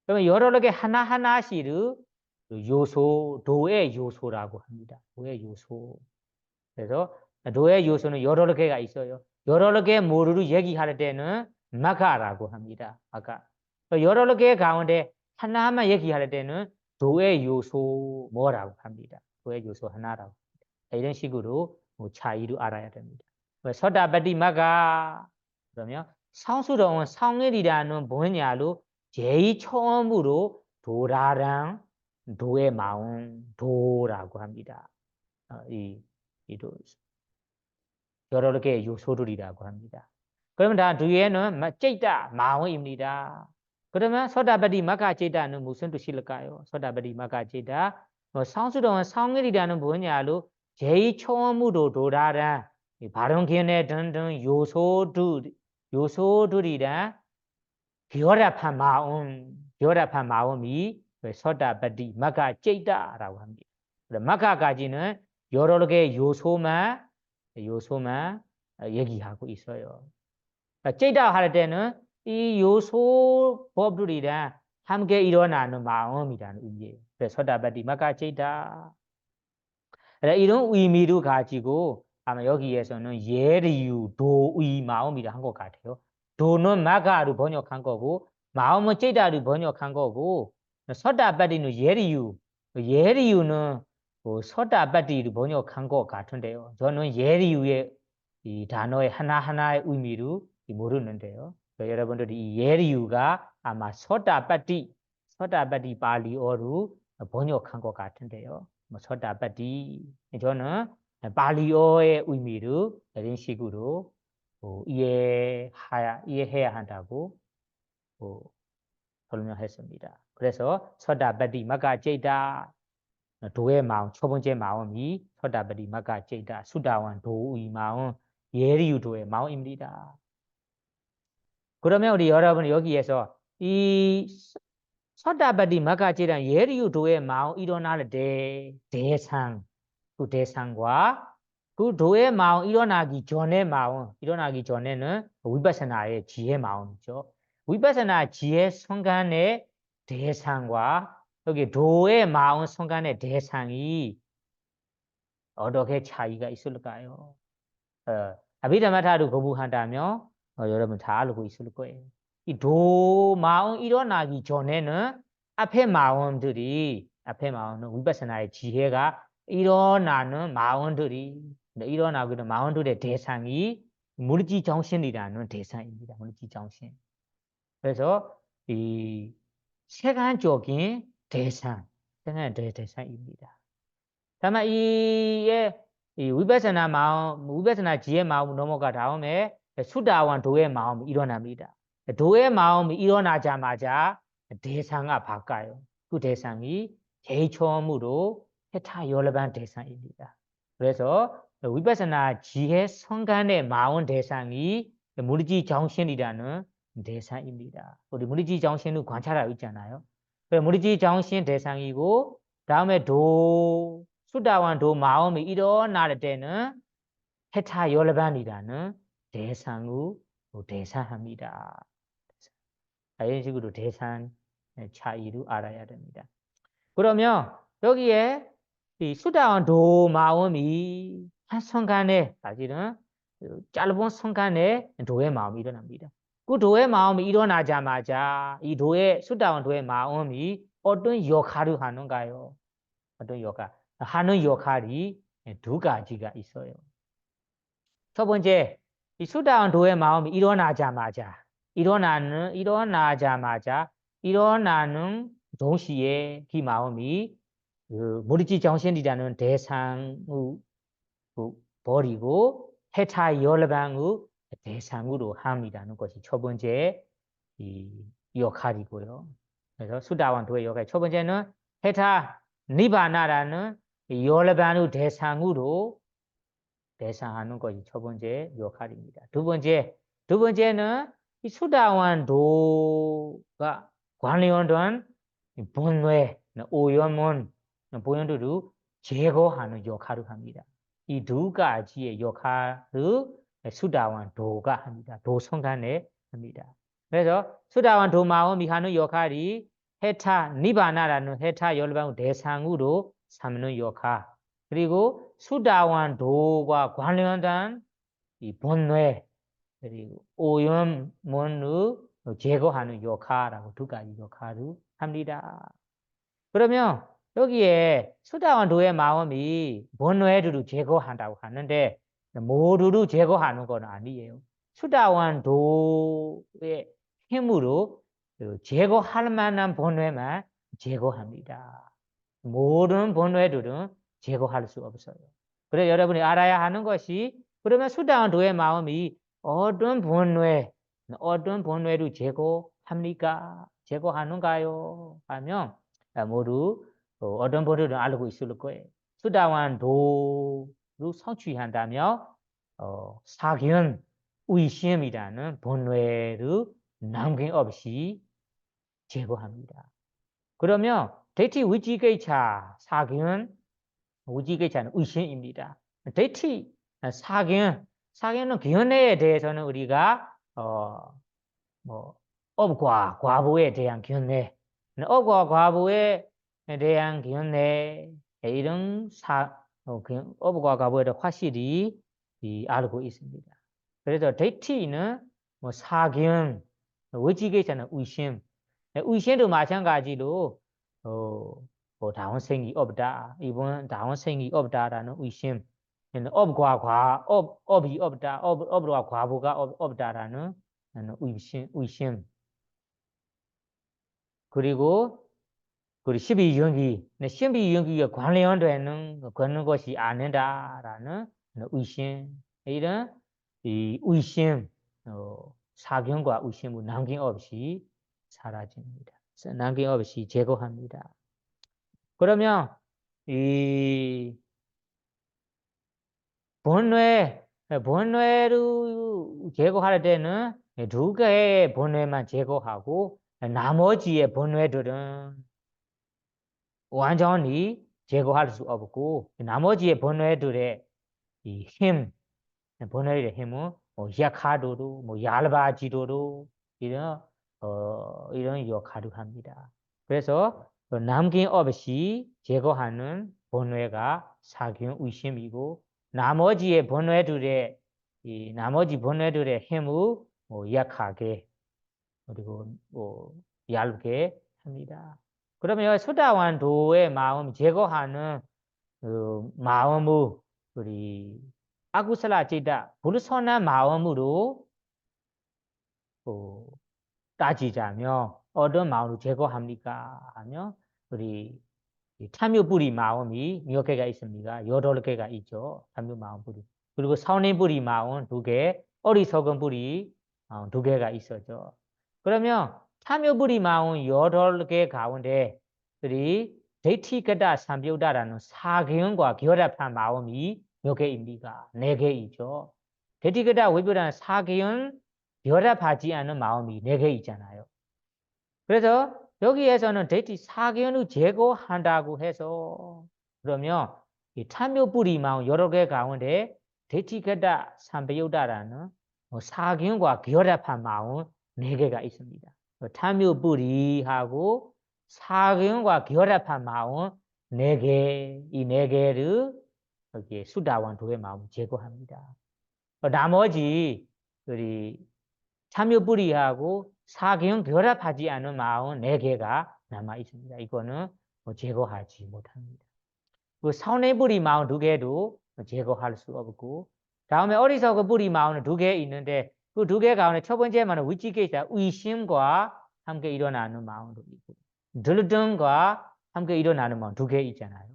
그러면 여러 개 하나하나씩을 도의 요소라고 합니다. 도의 요소. 그래서 도의 요소는 여러 개가 있어요. 여러 개 모두를 얘기할 때는 마가라고 합니다. 마가. 여러 개 가운데 하나만 얘기할 때는 도의 요소 뭐라고 합니다. 도의 요소 하나라고. 이런 식으로 차이를 알아야 됩니다. 서다바디 마가 그러면 성스러운 성일이라는 분야로 제일 처음으로 도달한 도의 마음 도라고 합니다. 여러 개의 요소들이라고 합니다. 그러면 다 뒤에는 찌다 마음입니다. 그러면 서다바디 마가 찌다는 무슨 뜻일까요? 서다바디 마가 찌다 성스러운 성일이라는 분야로 제일 처음으로 도달한 발언 견해 등등 요소들이란 결합한 마음이 서다바디 마가 찌다라고 합니다. 마가까지는 여러 개의 요소만 얘기하고 있어요. 찌다 할 때는 이 요소 법들이랑 함께 일어나는 마음이라는 의미예요. 그래서 서다바디 마가 찌다. 이런 의미를 가지고 아마 여기에서는 예리유 도의 마음이라 한 것 같아요. 도는 마가로 번역한 거고 마음은 찌다로 번역한 거고 서다바디는 예리유는 소다바디로 번역한 것 같은데요. 저는 예리유의 이 단어의 하나하나의 의미로 모르는데요. 여러분들이 이 예리유가 아마 소다바디 발리어로 번역한 것 같은데요. 소다바디 저는 발리어의 의미로 이런 식으로 이해해야 한다고 설명했습니다. 그래서 소다바디 마가제이다 도의 마음 첫 번째 마음이 소다바디 마가제이다 수다원 도의 마음 예리유도의 마음입니다. 그러면 우리 여러분 여기에서 이 소다바디 마가제이다 예리유도의 마음 일어날 때 대상 그 대상과 그 도의 마음 일어나기 전에는 위파사나의 지혜 마음이죠. 위파사나 지혜 순간의 대상과 여기 도의 마음 순간의 대상이 어떻게 차이가 있을까요? 아비다마타로 거부한다면 여러분 다 알고 있을 거예요. 이 도 마음 일어나기 전에는 앞에 마음은 위파사나의 지혜가 일어나는 마음들의 대상이 물질 정신이라는 대상입니다. 물질 정신. 그래서 이 세간적인 대상입니다. 다만 이 위파사나 지혜 마음 넘어가 다음에 수다원 도의 마음이 일어납니다. 도의 마음이 일어나자마자 대상이 바뀌어요. 그 대상이 제일 처음으로 해타 열반 대상입니다. 그래서 위파사나 지혜 성간의 마음 대상이 물질 정신이라는 대상입니다. 우리 물질 정신을 관찰하고 있잖아요. 물질 정신 대상이고 다음에 수다원 도 마음이 일어날 때는 해타 열반이라는 대상을 대상합니다. 이런 식으로 대상 차이를 알아야 됩니다. 그러면 여기에 이 수다원 도 마음이 한 순간에 사실은 짧은 순간에 도의 마음이 일어납니다. 그 도의 마음이 일어나자마자 이 수다원 도의 마음이 어떤 역할을 하는가요? 하는 역할이 두 가지가 있어요. 첫 번째, 이 수다원 도의 마음이 일어나는 동시에 그 마음이 물질 정신이라는 대상을 버리고 해타 열방의 대상으로 합니다는 것이 첫 번째 이 역할이고요. 그래서 수다원 도의 역할 첫 번째는 해타 니바나라는 열반의 대상으로 대상하는 것이 첫 번째 역할입니다. 두 번째는 이 수다원 도가 관련된 본뇌, 오염원, 본연들을 제거하는 역할을 합니다. 이 두 가지의 역할을 수다원 도가 합니다. 도 성간에 합니다. 그래서 수다원 도 마음이 하는 역할이 해타 니바나라는 해타 열반의 대상으로 삼는 역할. 그리고 수다원 도가 관련된 이 본뇌 그리고 오염문을 제거하는 역할하고 두 가지 역할을 합니다. 그러면 여기에 수다원 도의 마음이 본뇌를 제거한다고 하는데 모두를 제거하는 건 아니에요. 수다원 도의 힘으로 제거할 만한 본뇌만 제거합니다. 모든 본뇌들은 제거할 수 없어요. 그래서 여러분이 알아야 하는 것이 그러면 수다원 도의 마음이 어떤 본뇌를 제거합니까? 제거하는가요? 하면 모두 어떤 본뇌를 알고 있을 거예요. 수다원 도를 성취한다면 사견, 의심이라는 본뇌를 남김없이 제거합니다. 그러면 대티 위지개차 사견, 위지개차는 의심입니다. 대티 사견은 견해에 대해서는 우리가 업과 과보에 대한 견해, 업과 과보에 대한 견해 이런 업과 과보에 대해 확실히 알고 있습니다. 그래서 대티는 사견, 위지개차는 의심. 의심도 마찬가지로 다운생이 없다. 이번 다운생이 없다라는 의심. 업과 업이 없다. 업과 과부가 없다라는 의심. 그리고 12연기, 12연기가 관련되는 그런 것이 아니다라는 의심. 이런 이 의심, 사견과 의심은 남김없이 사라집니다. 남김없이 제거합니다. 그러면 이 본뇌를 제거할 때는 두 개의 본뇌만 제거하고 나머지의 본뇌들은 완전히 제거할 수 없고 나머지의 본뇌들의 이 힘, 본뇌의 힘은 약하도록 얇아지도록 이런 역할을 합니다. 그래서 남김없이 제거하는 본뇌가 사균 의심이고 나머지 본뇌들의 힘을 약하게 그리고 얇게 합니다. 그러면 수다완도의 마음 제거하는 마음을 우리 아구슬라 찌다 불선한 마음으로 따지자면 어떤 마음으로 제거합니까? 하면 우리 탐욕뿌리 마음이 몇 개가 있습니까? 8개가 있죠. 탐욕 마음 뿌리. 그리고 사원의 마음 2개, 어리석은 뿌리 2개가 있었죠. 그러면 탐욕뿌리 마음 8개 가운데 우리 데이티가다 삼비우다라는 사견과 결합한 마음이 몇 개입니까? 4개이죠. 데이티가다 외부라는 사견 결합하지 않은 마음이 4개 있잖아요. 그래서 여기에서는 데이티 사견을 제거한다고 해서 그러면 이 탐욕뿌리 마음 여러 개 가운데 데이티가다 삼비우다라는 사견과 결합한 마음 4개가 있습니다. 탐욕뿌리하고 사견과 결합한 마음 4개, 이 4개를 여기에 수다완도의 마음을 제거합니다. 나머지 우리 탐욕뿌리하고 사견 결합하지 않은 마음 4개가 남아 있습니다. 이거는 제거하지 못합니다. 그 사원의뿌리 마음 2개도 제거할 수 없고 다음에 어리석은 뿌리 마음은 2개 있는데 그 2개 가운데 첫 번째만은 위치계사 의심과 함께 일어나는 마음도 있고 들등과 함께 일어나는 마음 2개 있잖아요.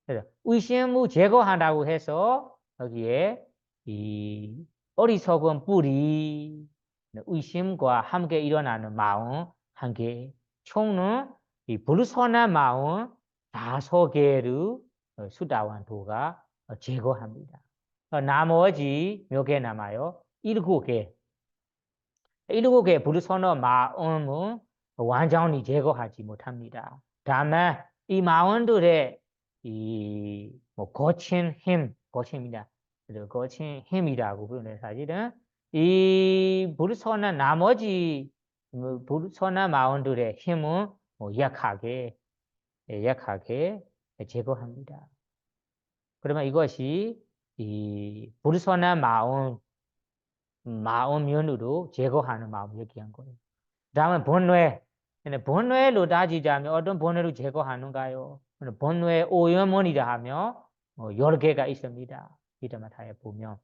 그래서 의심을 제거한다고 해서 여기에 이 어리석은 뿌리 의심과 함께 일어나는 마음 1개 총은 이 불선한 마음 5개를 수다완도가 제거합니다. 나머지 몇 개 남아요? 7개. 7개 불선한 마음은 완전히 제거하지 못합니다. 다만 이 마음들의 이 거친 힘, 거친입니다. 거친 힘이라고 부르는 사실은 이 불선한 나머지 불선한 마음들의 힘은 약하게 제거합니다. 그러면 이것이 이 불선한 마음면으로 제거하는 마음 얘기한 거예요. 다음에 본뇌로 따지자면 어떤 본뇌로 제거하는가요? 본뇌 오염원이라 하면 10개가 있습니다. 이름을 보면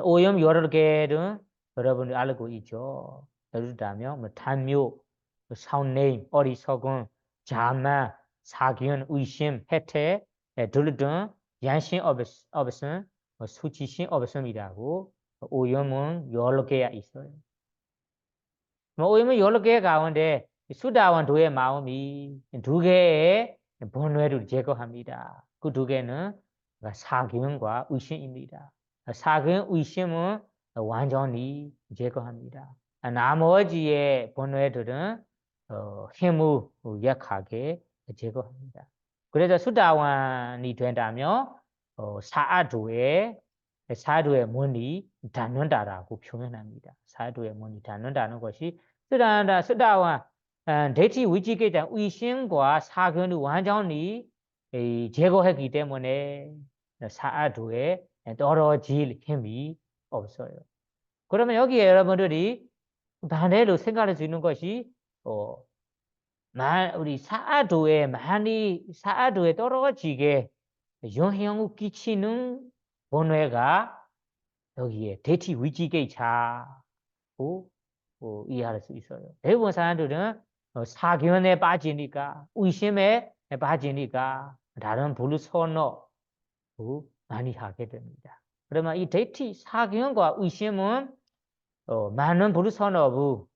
오염 10개는 여러분이 알고 있죠. 예를 들면 탐욕, 사운네임, 어리석음, 자만, 사기운, 의심, 해태, 들등, 양심 없음, 수치심 없음이라고 오염은 10개가 있어요. 오염은 10개 가운데 수다완도의 마음이 2개의 본뇌를 제거합니다. 그 2개는 사기운과 의심입니다. 사기운, 의심은 완전히 제거합니다. 나머지의 본뇌들은 힘을 약하게 제거합니다. 그래서 수다완이 된다면 사도의 문이 닫는다라고 표현합니다. 사도의 문이 닫는다는 것이 수다완 대치 위치에 대한 의심과 사견을 완전히 제거했기 때문에 사도에 떨어질 힘이 없어요. 그러면 여기에 여러분들이 반대로 생각할 수 있는 것이 우리 사아도에 많이 사아도에 떨어지게 영향을 끼치는 번뇌가 여기에 대티 위지게 자고 이해할 수 있어요. 대부분 사람들은 사견에 빠지니까 의심에 빠지니까 다른 불 선호 많이 하게 됩니다. 그러면 이 대티 사견과 의심은 많은 불 선호부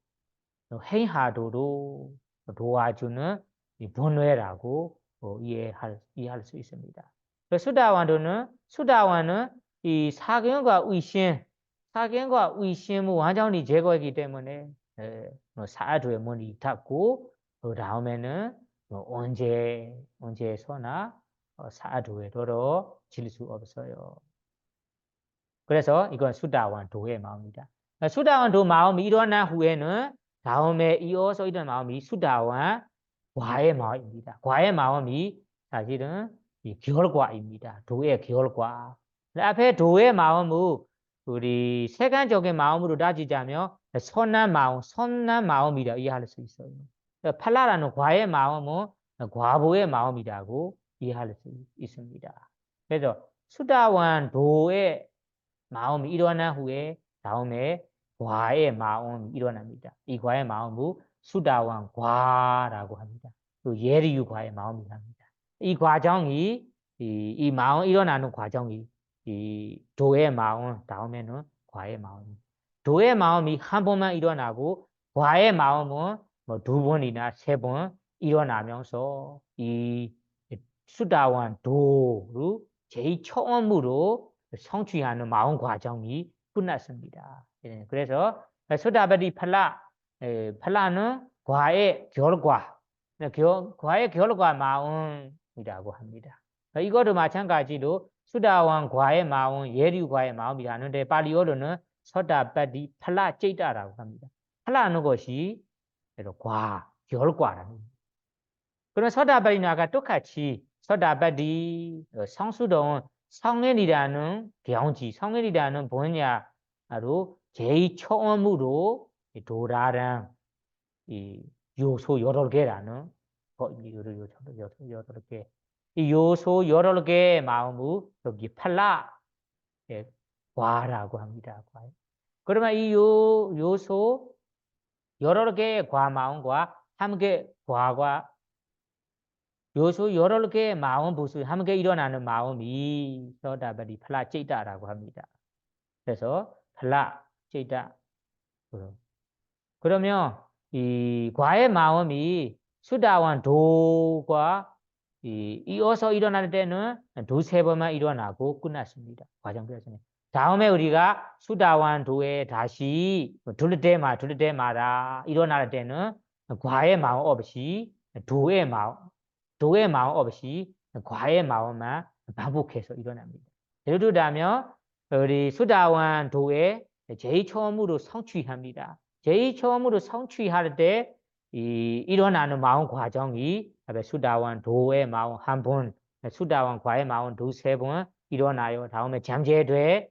행하도록 도와주는 이 번뇌라고 이해할 수 있습니다. 수다원은 이 사견과 의심을 완전히 제거하기 때문에 사주의 문이 닫고 그 다음에는 언제서나 사주에 떨어질 수 없어요. 그래서 이건 수다원 도의 마음입니다. 수다원 도 마음이 일어난 후에는 다음에 이어서 일어난 마음이 수다원 과의 마음입니다. 과의 마음이 사실은 이 결과입니다. 도의 결과. 앞에 도의 마음은 우리 세간적인 마음으로 따지자면 선한 마음이라 이해할 수 있어요. 팔라라는 과의 마음은 과보의 마음이라고 이해할 수 있습니다. 그래서 수다원 도의 마음이 일어난 후에 다음에 과의 마음이 일어납니다. 이 과의 마음은 수다원 과라고 합니다. 또 예리유 과의 마음이랍니다. 이 과정이 이 마음 일어나는 과정이 이 도의 마음 다음에는 과의 마음. 도의 마음이 한 번만 일어나고 과의 마음은 뭐 두 번이나 세 번 일어나면서 이 수다원 도를 제일 처음으로 성취하는 마음 과정이 끝났습니다. 그래서 소다바디 팔라는 과의 결과, 과의 결과 마음이라고 합니다. 이거도 마찬가지로 수다원 과의 마음, 예류 과의 마음이라는데 발리어로는 소다바디 팔라 제이다라고 합니다. 팔라는 것이 과, 결과랍니다. 그럼 소다바디나가 똑같이 소다바디 성수동 성인이라는 경지, 성인이라는 분야로 제일 처음으로 도라랑 이 요소 여러 개라는 여러 개. 이 요소 여러 개의 마음을 여기 팔라 과라고 합니다. 그러면 이 요소 여러 개의 과 마음과 함께 과가 요소 여러 개의 마음 부수 함께 일어나는 마음이 소다바디 팔라 제이다라고 합니다. 그래서 팔라 제이다. 그러면 이 과의 마음이 수다원 도과 이어서 일어날 때는 두세 번만 일어나고 끝났습니다. 과정되었습니다. 다음에 우리가 수다원 도에 다시 둘 때마다 일어날 때는 과의 마음 없이 도의 마음 없이 과의 마음만 반복해서 일어납니다. 예를 들자면 우리 수다원 도에 제일 처음으로 성취합니다. 제일 처음으로 성취할 때 일어나는 마음 과정이 수다원 도의 마음 한 번, 수다원 과의 마음 두세 번 일어나요. 다음에 잠재돼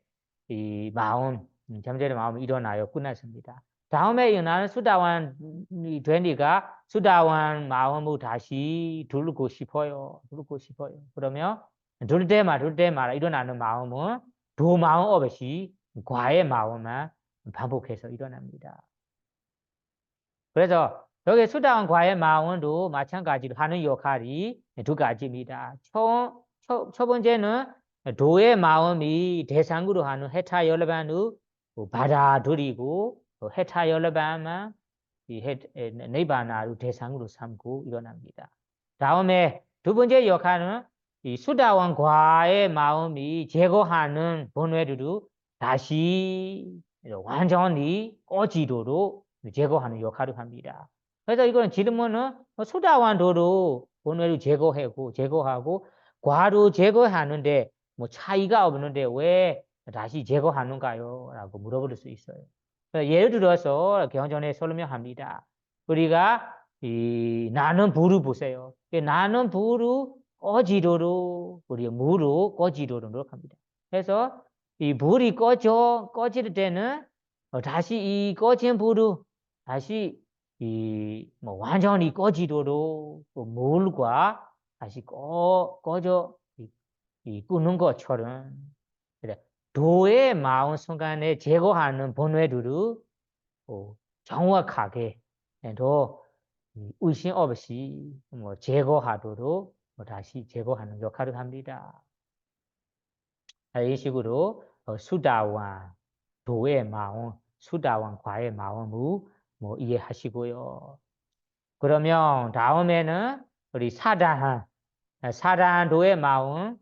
잠재된 마음이 일어나요. 끝났습니다. 다음에 일어나는 수다원이 되니까 수다원 마음을 다시 두르고 싶어요. 그러면 둘 때마다 일어나는 마음은 도 마음 없이 과의 마음만 반복해서 일어납니다. 그래서 여기 수다원 과의 마음도 마찬가지로 하는 역할이 두 가지입니다. 첫 번째는 도의 마음이 대상으로 하는 해타 열반을 받아들이고 해타 열반만 니바나를 대상으로 삼고 일어납니다. 다음에 두 번째 역할은 이 수다원 과의 마음이 제거하는 번뇌를 다시 완전히 꺼지도록 제거하는 역할을 합니다. 그래서 이거는 질문은 수다원 도로 번뇌를 제거하고 과로 제거하는데 뭐 차이가 없는데 왜 다시 제거하는가요? 라고 물어볼 수 있어요. 예를 들어서 경전에 설명합니다. 우리가 나는 불을 보세요. 나는 불을 꺼지도록 우리 물을 꺼지도록 노력합니다. 그래서 이 불이 꺼질 때는 다시 이 꺼진 불을 다시 뭐 완전히 꺼지도록 몰과 다시 꺼져 꾸는 것처럼 그래 도의 마음 순간에 제거하는 본회도를 정확하게 또 의심 없이 제거하도록 다시 제거하는 역할을 합니다. 이 식으로 수다원 도의 마음, 수다원 과의 마음을 이해하시고요. 그러면 다음에는 우리 사다한 도의 마음,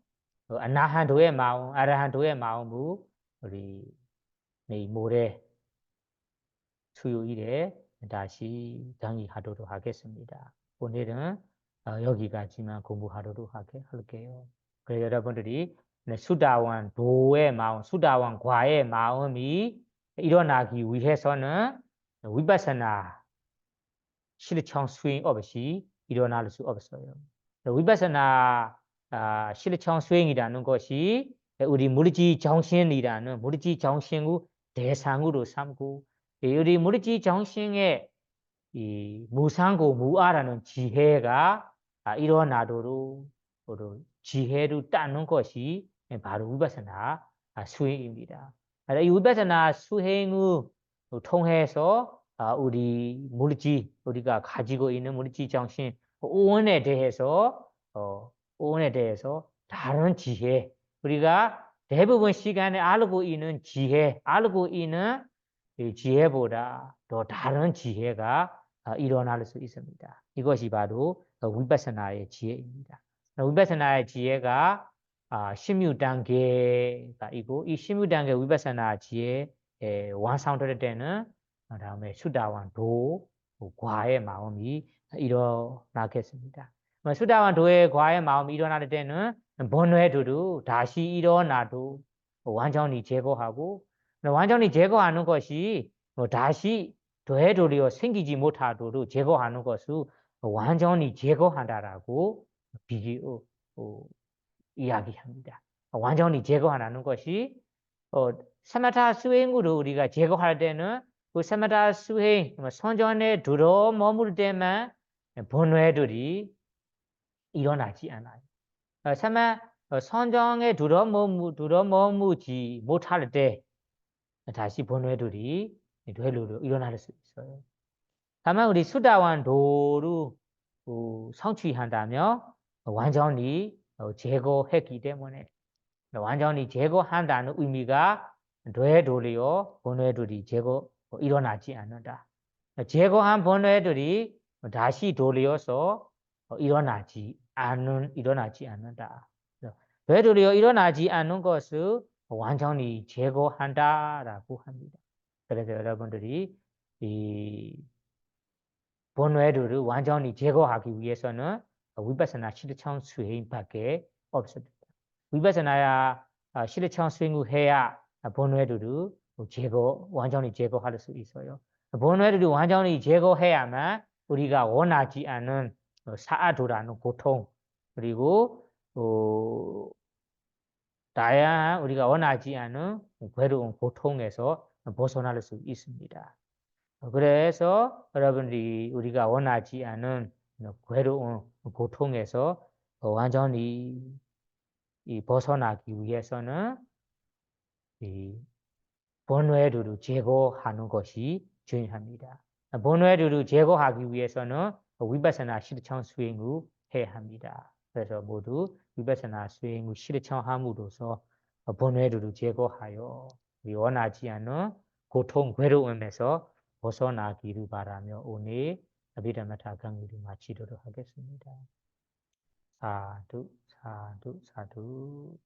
아나한 도의 마음, 아라한 도의 마음을 우리 내일 모레 수요일에 다시 강의하도록 하겠습니다. 오늘은 여기까지만 공부하도록 할게요. 그래서 여러분들이 수다원 도의 마음, 수다원 과의 마음이 일어나기 위해서는 위파사나 실천 수행 없이 일어날 수 없어요. 위파사나 실천 수행이라는 것이 우리 물질 정신이라는 물질 정신의 대상으로 삼고 우리 물질 정신의 이 무상고 무아라는 지혜가 일어나도록 지혜를 따는 것이 바로 위파사나 수행입니다. 이 위파사나 수행을 통해서 우리 물질 우리가 가지고 있는 물질 정신 오온에 대해서 다른 지혜 우리가 대부분 시간에 알고 있는 지혜 알고 있는 지혜보다 더 다른 지혜가 일어날 수 있습니다. 이것이 바로 위파사나의 지혜입니다. 위파사나의 지혜가 16단계가 있고 이 16단계 위파사나 지혜 완성될 때는 다음에 수다원 도 과의 마음이 일어나겠습니다. 수다원 도의 과의 마음이 일어날 때는 번뇌도도 다시 일어나도 완전히 제거하고 완전히 제거하는 것이 다시 되돌려 생기지 못하도록 제거하는 것을 완전히 제거한다라고 이야기합니다. 완전히 제거하는 것이 사마타 수행으로 우리가 제거할 때는 그 사마타 수행 선전에 들어 머물 때만 번뇌들이 일어나지 않아요. 선정에 들어 머무지 못할 때 다시 번뇌들이 되돌려 일어날 수 있어요. 다만 우리 수다원 도를 성취한다면 완전히 제거했기 때문에 완전히 제거한다는 의미가 되돌려 번뇌들이 일어나지 않는다. 제거한 번뇌들이 다시 돌려서 일어나지 않는다. 되돌려 일어나지 않는 것을 완전히 제거한다라고 합니다. 그래서 여러분들이 이 번뇌들을 완전히 제거하기 위해서는 위파사나 실천 수행밖에 없습니다. 위파사나 실천 수행을 해야 번뇌들을 완전히 제거할 수 있어요. 번뇌들을 완전히 제거해야만 우리가 원하지 않은 사아도라는 고통 그리고 다양한 우리가 원하지 않은 괴로운 고통에서 벗어날 수 있습니다. 그래서 여러분들이 우리가 원하지 않은 괴로운 고통에서 완전히 벗어나기 위해서는 이 번뇌를 제거하는 것이 중요합니다. 번뇌를 제거하기 위해서는 위파사나 실천 수행을 해야 합니다. 그래서 모두 위파사나 수행을 실천함으로써 번뇌를 제거하여 원하지 않은 고통, 괴로움에서 벗어나기를 바라며 오늘 아비다마타 강의를 마치도록 하겠습니다. 사두, 사두, 사두.